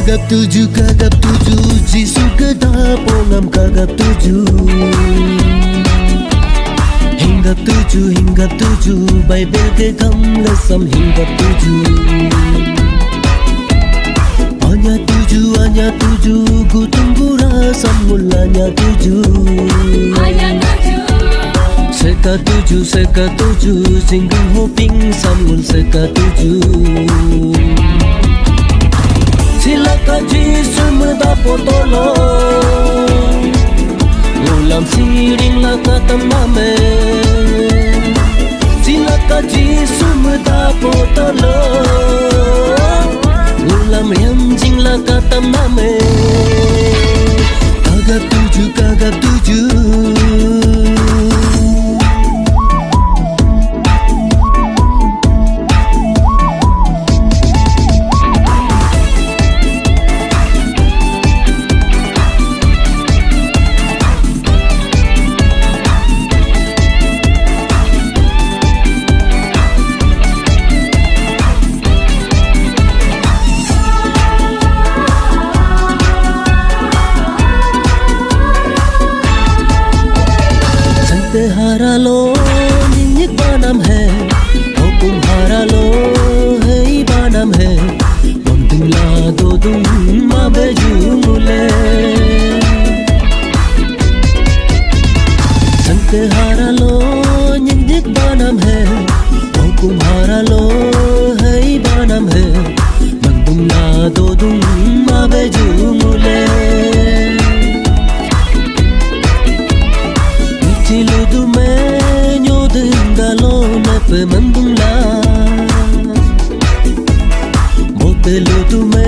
Kagap tuju Jisu kedap ongam kagap tuju Hinggap tuju Bible ke kam lesam hinggap tuju Hanya tuju Ku tunggu rasa mulanya tuju Seka tuju Singgung hoping samul seka tuju Silakan Jisu mendapat tolong Ulam siring katam name Silakan Jisu mendapat tolong Ulam riamjing katam name Kagap tuju हरा लो निन्निक बानाम है हुकुम हरा लो है बानाम है मंदुला दो दुम माबेजू मुले संते हरा लो निन्निक बानाम है हुकुम हरा लो है बानाम है मंदुला दो दुम माबेजू मुले Ciludu menyo dengalo nepe mendungla Moteludu me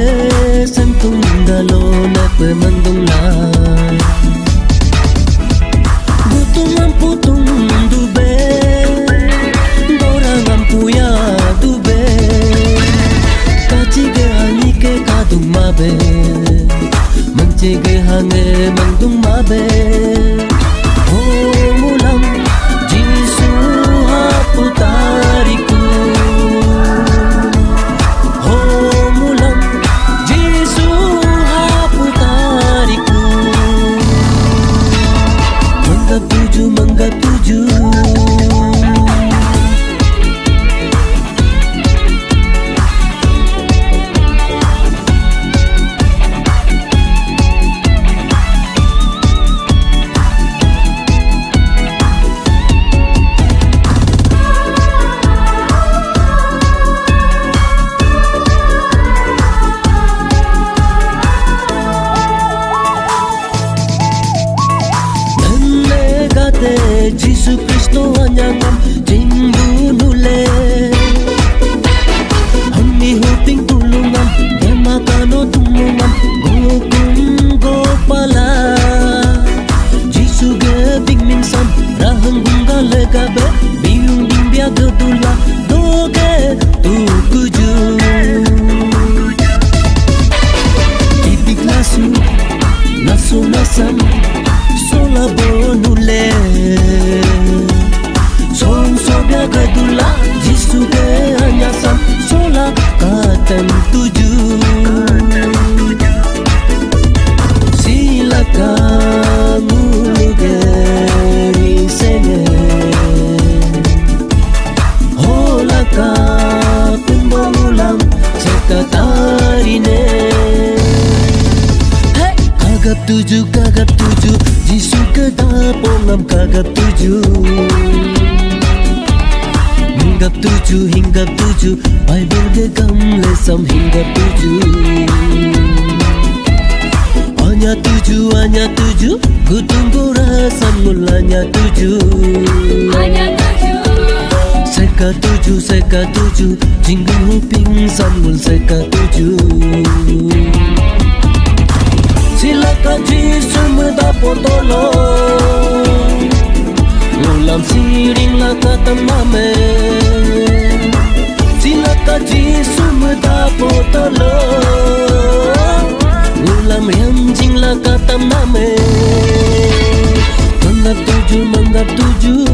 sentungalo nepe mendungla Butungan putung dube Dorang ampuya dube Kacige hanike kadung mabe Mencege hange mendung mabe Mulam Jisu haputariku Mulam Jisu haputariku Manggap tuju Jisu Kristo hanya ngam jingbu nule Hami hoping tulungam Demakano tumungam Gokum gopala Jisu ge bing minsam Rahang gunga legabe Biyung bimbia gedula Doge tukuju Tibik nasu nasam Sola bonule Son sobia gedula Jisu ge hanya sam Sola katem tuju Silakan mulugeri senge Holaka pembangulang sekatarine Kagap tuju Jisu kedap ongam kagap tuju Hinggap tuju Bible gegam lesam hinggap tuju Hanya tuju Ku tunggu rasa mulanya tuju Seka tuju Jinggung huping samul seka tuju Silakan Jisu mendapat tolong Ulam siring katam name Silakan Jisu mendapat tolong Ulam riamjing katam name Manggap tuju